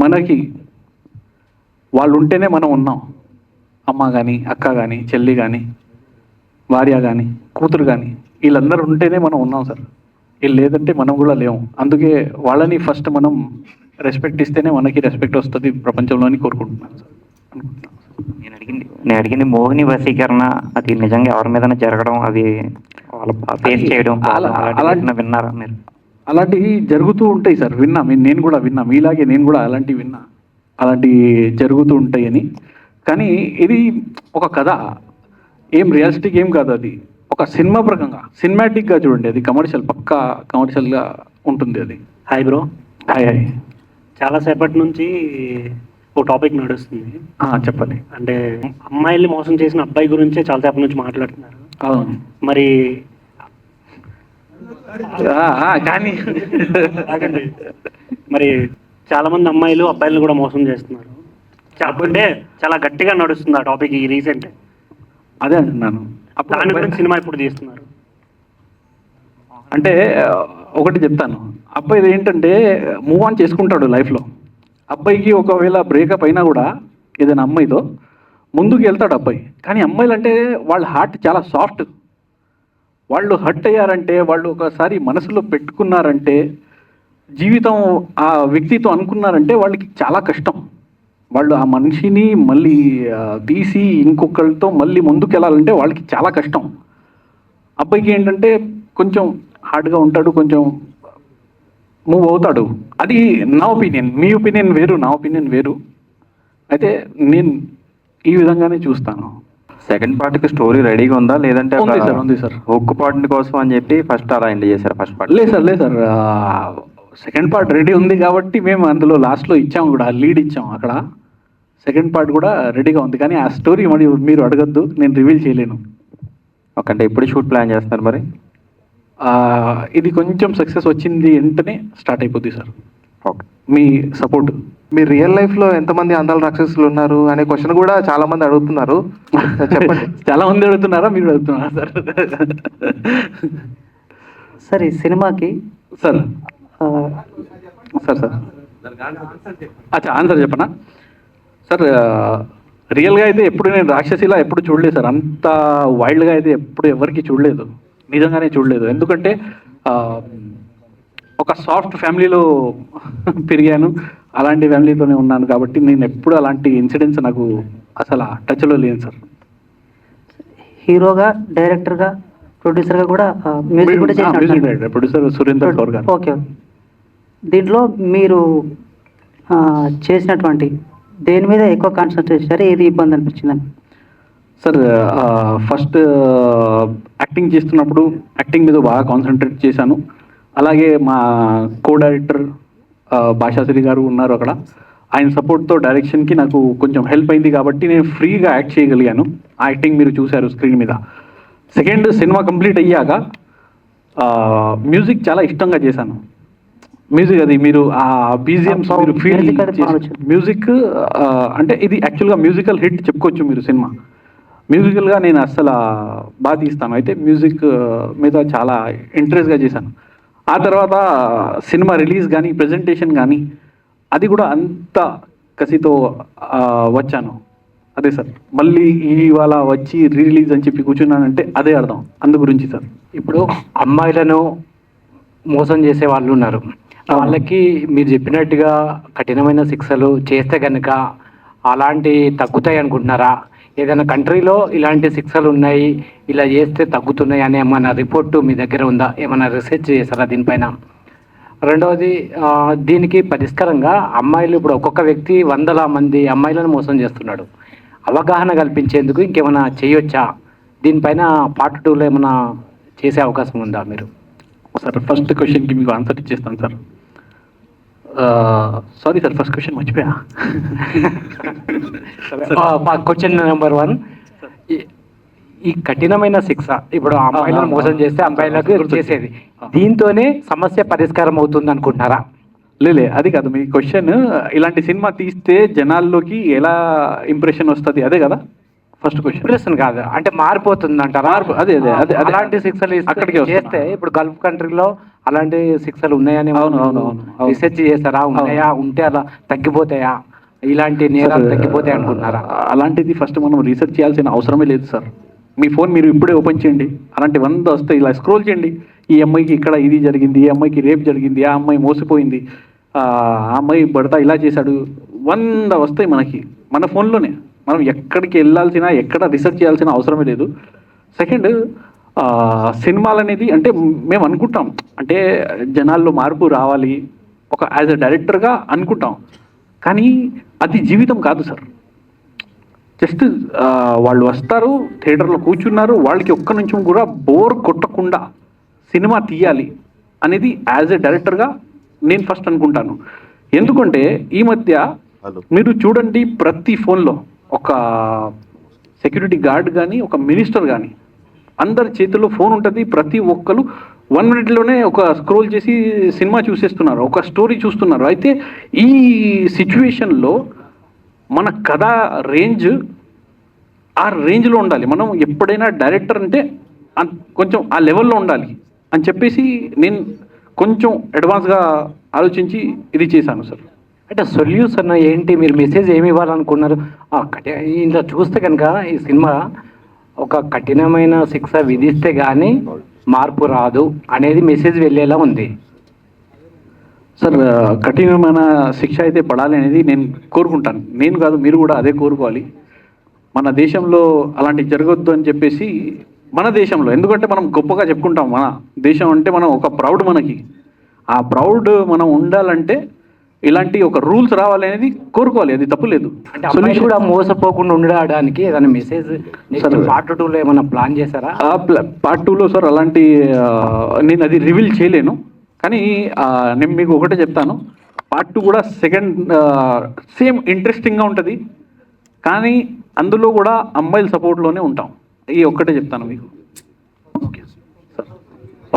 మనకి వాళ్ళు ఉంటేనే మనం ఉన్నాం. అమ్మ కానీ అక్క కానీ చెల్లి కానీ భార్య కానీ కూతురు కానీ వీళ్ళందరూ ఉంటేనే మనం ఉన్నాం సార్. వీళ్ళు లేదంటే మనం కూడా లేము. అందుకే వాళ్ళని ఫస్ట్ మనం రెస్పెక్ట్ ఇస్తేనే మనకి రెస్పెక్ట్ వస్తుంది ప్రపంచంలోని కోరుకుంటున్నాను సార్. నేను అడిగింది మోహిని వశీకరణ అది నిజంగా ఎవరి మీద జరగడం, అది వాళ్ళ ఫేస్ చేయడం అలాంటి విన్నారా మీరు? అలాంటివి జరుగుతూ ఉంటాయి సార్, విన్నా. నేను కూడా విన్నా, మీలాగే నేను కూడా అలాంటివి విన్నా, అలాంటివి జరుగుతూ ఉంటాయని. కానీ ఇది ఒక కథ, ఏం రియలిస్టిక్ ఏం కాదు. అది ఒక సినిమా ప్రకంగా సినిమాటిక్గా చూడండి. అది కమర్షియల్, పక్కా కమర్షియల్గా ఉంటుంది అది. Hi bro. హాయ్. చాలాసేపటి నుంచి ఒక టాపిక్ నడుస్తుంది. చెప్పండి. అంటే అమ్మాయిల్ని మోసం చేసిన అబ్బాయి గురించే చాలాసేపటి నుంచి మాట్లాడుతున్నారు. అవును మరి కానీ మరి చాలా మంది అమ్మాయిలు అబ్బాయిలను కూడా మోసం చేస్తున్నారు. అంటే చాలా గట్టిగా నడుస్తుంది ఆ టాపిక్ ఈ రీసెంట్. అదే అంటున్నాను. దాని గురించి సినిమా ఇప్పుడు తీస్తున్నారు. అంటే ఒకటి చెప్తాను, అబ్బాయి ఏంటంటే మూవ్ ఆన్ చేసుకుంటాడు లైఫ్లో. అబ్బాయికి ఒకవేళ బ్రేకప్ అయినా కూడా ఏదైనా అమ్మాయితో ముందుకు వెళ్తాడు అబ్బాయి. కానీ అమ్మాయిలు అంటే వాళ్ళ హార్ట్ చాలా సాఫ్ట్. వాళ్ళు హర్ట్ అయ్యారంటే, వాళ్ళు ఒకసారి మనసులో పెట్టుకున్నారంటే, జీవితం ఆ వ్యక్తితో అనుకున్నారంటే వాళ్ళకి చాలా కష్టం. వాళ్ళు ఆ మనిషిని మళ్ళీ తీసి ఇంకొకరితో మళ్ళీ ముందుకు వెళ్ళాలంటే వాళ్ళకి చాలా కష్టం. అబ్బాయికి ఏంటంటే కొంచెం హార్డ్గా ఉంటాడు, కొంచెం మూవ్ అవుతాడు. అది నా ఒపీనియన్. మీ ఒపీనియన్ వేరు, నా ఒపీనియన్ వేరు. అయితే నేను ఈ విధంగానే చూస్తాను. సెకండ్ పార్ట్కి స్టోరీ రెడీగా ఉందా, లేదంటే ఉంది సార్, ఉంది సార్. ఒక్క పార్ట్ కోసం అని చెప్పి ఫస్ట్ అలా ఎండ్ చేశారు ఫస్ట్ పార్ట్? లేదు సార్, లేదు సార్. సెకండ్ పార్ట్ రెడీ ఉంది కాబట్టి మేము అందులో లాస్ట్లో ఇచ్చాము కూడా, లీడ్ ఇచ్చాము అక్కడ. సెకండ్ పార్ట్ కూడా రెడీగా ఉంది, కానీ ఆ స్టోరీ మరి మీరు అడగద్దు, నేను రివీల్ చేయలేను. ఓకే, అంటే ఎప్పుడు షూట్ ప్లాన్ చేస్తున్నారు మరి? ఇది కొంచెం సక్సెస్ వచ్చింది వెంటనే స్టార్ట్ అయిపోద్ది సార్. ఓకే, మీ సపోర్ట్. మీ రియల్ లైఫ్లో ఎంతమంది అందాల రాక్షసులు ఉన్నారు అనే క్వశ్చన్ కూడా చాలా మంది అడుగుతున్నారు, చెప్పండి. చాలా మంది అడుగుతున్నారా, మీరు అడుగుతున్నారా సార్? సార్ ఈ సినిమాకి సార్ సార్ సార్ అచ్చా, ఆన్సర్ చెప్పనా సార్? రియల్గా అయితే ఎప్పుడు నేను రాక్షసిలా ఎప్పుడు చూడలేదు సార్. అంత వైల్డ్గా అయితే ఎప్పుడు ఎవరికి చూడలేదు, నిజంగానే చూడలేదు. ఎందుకంటే ఒక సాఫ్ట్ ఫ్యామిలీలో పెరిగాను, అలాంటి ఫ్యామిలీతోనే ఉన్నాను కాబట్టి నేను ఎప్పుడు అలాంటి ఇన్సిడెంట్స్ నాకు అసలు టచ్లో లేదు సార్. హీరోగా, డైరెక్టర్గా, ప్రొడ్యూసర్గా కూడా మ్యూజిక్ కూడా చేసిన ప్రొడ్యూసర్ సురేందర్ కౌర్ గారు. ఓకే, దీంట్లో మీరు చేసినటువంటి దేని మీద ఎక్కువ కాన్సన్ట్రేట్ చేశారు, ఏది ఇబ్బంది అనిపించిందని? సార్ ఫస్ట్ యాక్టింగ్ చేస్తున్నప్పుడు యాక్టింగ్ మీద బాగా కాన్సన్ట్రేట్ చేశాను. అలాగే మా కో డైరెక్టర్ భాషాశ్రీ గారు ఉన్నారు అక్కడ, ఆయన సపోర్ట్తో డైరెక్షన్కి నాకు కొంచెం హెల్ప్ అయింది కాబట్టి నేను ఫ్రీగా యాక్ట్ చేయగలిగాను. ఆ యాక్టింగ్ మీరు చూశారు స్క్రీన్ మీద. సెకండ్, సినిమా కంప్లీట్ అయ్యాక మ్యూజిక్ చాలా ఇష్టంగా చేశాను. మ్యూజిక్ అది మీరు ఆ బీజిఎమ్స్ మీరు ఫీల్ మ్యూజిక్ అంటే ఇది యాక్చువల్గా మ్యూజికల్ హిట్ చెప్పుకోవచ్చు మీరు. సినిమా మ్యూజికల్గా నేను అస్సలు బాగా తీస్తాను. అయితే మ్యూజిక్ మీద చాలా ఇంట్రెస్ట్గా చేశాను. ఆ తర్వాత సినిమా రిలీజ్ కానీ ప్రజెంటేషన్ కానీ అది కూడా అంత కసితో వచ్చాను. అదే సార్, మళ్ళీ ఇవాళ వచ్చి రిలీజ్ అని చెప్పి కూర్చున్నానంటే అదే అర్థం, అందు గురించి సార్. ఇప్పుడు అమ్మాయిలను మోసం చేసే వాళ్ళు ఉన్నారు, వాళ్ళకి మీరు చెప్పినట్టుగా కఠినమైన శిక్షలు చేస్తే కనుక అలాంటి తగ్గుతాయి అనుకుంటున్నారా? ఏదైనా కంట్రీలో ఇలాంటి శిక్షలు ఉన్నాయి, ఇలా చేస్తే తగ్గుతున్నాయి అనే ఏమైనా రిపోర్టు మీ దగ్గర ఉందా? ఏమైనా రీసెర్చ్ చేశారా దీనిపైన? రెండవది, దీనికి పరిష్కారంగా అమ్మాయిలు ఇప్పుడు ఒక్కొక్క వ్యక్తి 100 మంది అమ్మాయిలను మోసం చేస్తున్నాడు. అవగాహన కల్పించేందుకు ఇంకేమైనా చేయొచ్చా? దీనిపైన పార్ట్ 2లో ఏమైనా చేసే అవకాశం ఉందా మీరు? సార్ ఫస్ట్ క్వశ్చన్కి మీకు ఆన్సర్ ఇచ్చేస్తాను sir. Sorry sir, first question మర్చిపోయా. క్వశ్చన్ నెంబర్ 1, ఈ కఠినమైన శిక్ష ఇప్పుడు అమ్మాయిలను మోసం చేస్తే అమ్మాయిలకు చేసేది, దీంతోనే సమస్య పరిష్కారం అవుతుంది అనుకుంటున్నారా? లేలే, అది కాదు మీ క్వశ్చన్. ఇలాంటి సినిమా తీస్తే జనాల్లోకి ఎలా ఇంప్రెషన్ వస్తుంది, అదే కదా ఫస్ట్ క్వశ్చన్. ఇంప్రెషన్ కాదు, అంటే మారిపోతుంది అంటారా? అదే అదే అదే అలాంటి శిక్షలు అక్కడికి చేస్తే ఇప్పుడు గల్ఫ్ కంట్రీలో అలాంటి శిక్షలు ఉన్నాయని రీసెర్చ్ చేస్తారా? ఉన్నాయా? ఉంటే అలా తగ్గిపోతాయా? ఇలాంటి నేరాలు తగ్గిపోతాయి అనుకుంటున్నారా? అలాంటిది ఫస్ట్ మనం రీసెర్చ్ చేయాల్సిన అవసరమే లేదు సార్. మీ ఫోన్ మీరు ఇప్పుడే ఓపెన్ చేయండి, అలాంటి 100 వస్తాయి. ఇలా స్క్రోల్ చేయండి, ఈ అమ్మాయికి ఇక్కడ ఇది జరిగింది, ఈ అమ్మాయికి రేప్ జరిగింది, ఆ అమ్మాయి మోసపోయింది, ఆ అమ్మాయి భర్త ఇలా చేశాడు, 100 వస్తాయి మనకి మన ఫోన్లోనే. మనం ఎక్కడికి వెళ్ళాల్సిన, ఎక్కడ రీసెర్చ్ చేయాల్సిన అవసరమే లేదు. సెకండ్, సినిమాలు అనేది అంటే మేము అనుకుంటాం, అంటే జనాల్లో మార్పు రావాలి ఒక యాజ్ ఎ డైరెక్టర్గా అనుకుంటాం, కానీ అది జీవితం కాదు సార్. జస్ట్ వాళ్ళు వస్తారు, థియేటర్లో కూర్చున్నారు, వాళ్ళకి ఒక్క నిమిషం కూడా బోర్ కొట్టకుండా సినిమా తీయాలి అనేది యాజ్ ఎ డైరెక్టర్గా నేను ఫస్ట్ అనుకుంటాను. ఎందుకంటే ఈ మధ్య మీరు చూడండి, ప్రతి ఫోన్లో ఒక సెక్యూరిటీ గార్డ్ కానీ, ఒక మినిస్టర్ కానీ, అందరి చేతుల్లో ఫోన్ ఉంటుంది. ప్రతి ఒక్కరు 1 మినిట్లోనే ఒక స్క్రోల్ చేసి సినిమా చూసేస్తున్నారు, ఒక స్టోరీ చూస్తున్నారు. అయితే ఈ సిచ్యువేషన్లో మన కథ రేంజ్ ఆ రేంజ్లో ఉండాలి. మనం ఎప్పుడైనా డైరెక్టర్ అంటే కొంచెం ఆ లెవెల్లో ఉండాలి అని చెప్పేసి నేను కొంచెం అడ్వాన్స్గా ఆలోచించి ఇది చేశాను సార్. అంటే సొల్యూషన్ ఏంటి, మీరు మెసేజ్ ఏమి ఇవ్వాలనుకున్నారు? ఇంట్లో చూస్తే కనుక ఈ సినిమా ఒక కఠినమైన శిక్ష విధిస్తే కానీ మార్పు రాదు అనేది మెసేజ్ వెళ్ళేలా ఉంది. సార్, కఠినమైన శిక్ష అయితే పడాలి అనేది నేను కోరుకుంటాను. నేను కాదు, మీరు కూడా అదే కోరుకోవాలి. మన దేశంలో అలాంటివి జరగొద్దు అని చెప్పేసి, మన దేశంలో, ఎందుకంటే మనం గొప్పగా చెప్పుకుంటాం మన దేశం అంటే మనం ఒక ప్రౌడ్, మనకి ఆ ప్రౌడ్ మనం ఉండాలంటే ఇలాంటి ఒక రూల్స్ రావాలి అనేది కోరుకోవాలి. అది తప్పులేదు. అంటే అమ్మాయిలు కూడా మోసపోకుండా ఉండడానికి ఏదైనా మెసేజ్ పార్ట్ 2లో ఏమైనా ప్లాన్ చేశారా? పార్ట్ 2లో సార్ అలాంటి నేను అది రివీల్ చేయలేను, కానీ నేను మీకు ఒకటే చెప్తాను, పార్ట్ 2 కూడా సేమ్ ఇంట్రెస్టింగ్గా ఉంటుంది, కానీ అందులో కూడా అమ్మాయిల సపోర్ట్లోనే ఉంటాం. ఈ ఒక్కటే చెప్తాను మీకు.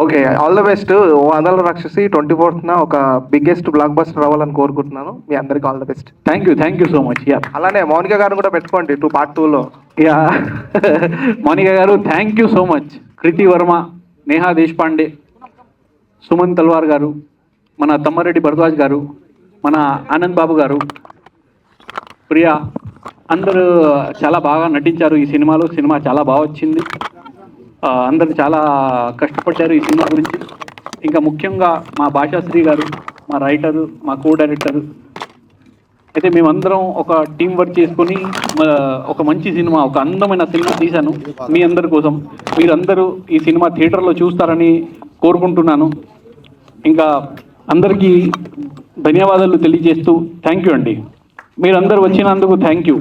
Okay, all the best. ఓ ఆంధ్ర రాక్షసి 24th ఒక బిగ్గెస్ట్ బ్లాక్ బస్టర్ రావాలని కోరుకుంటున్నాను. మీ అందరికి all the best. Thank you so much. Yeah, అలానే మౌనిక గారిని కూడా పెట్టుకోండి పార్ట్ 2లో. యా, మౌనిక గారు థ్యాంక్ యూ సో మచ్. కృతి వర్మ, నేహా దేశపాండే, సుమన్ తల్వార్ గారు, మన తమ్మారెడ్డి భరద్వాజ్ గారు, మన ఆనంద్ బాబు గారు, ప్రియా, అందరూ చాలా బాగా నటించారు ఈ సినిమాలో. సినిమా చాలా బాగా వచ్చింది. అందరు చాలా కష్టపడ్డారు ఈ సినిమా గురించి. ఇంకా ముఖ్యంగా మా భాషాశ్రీ గారు, మా రైటరు, మా కో డైరెక్టరు, అయితే మేమందరం ఒక టీం వర్క్ చేసుకొని ఒక మంచి సినిమా, ఒక అందమైన సినిమా తీశాను మీ అందరి కోసం. మీరందరూ ఈ సినిమా థియేటర్లో చూస్తారని కోరుకుంటున్నాను. ఇంకా అందరికీ ధన్యవాదాలు తెలియజేస్తూ థ్యాంక్ యూ అండి. మీరందరూ వచ్చినందుకు థ్యాంక్ యూ.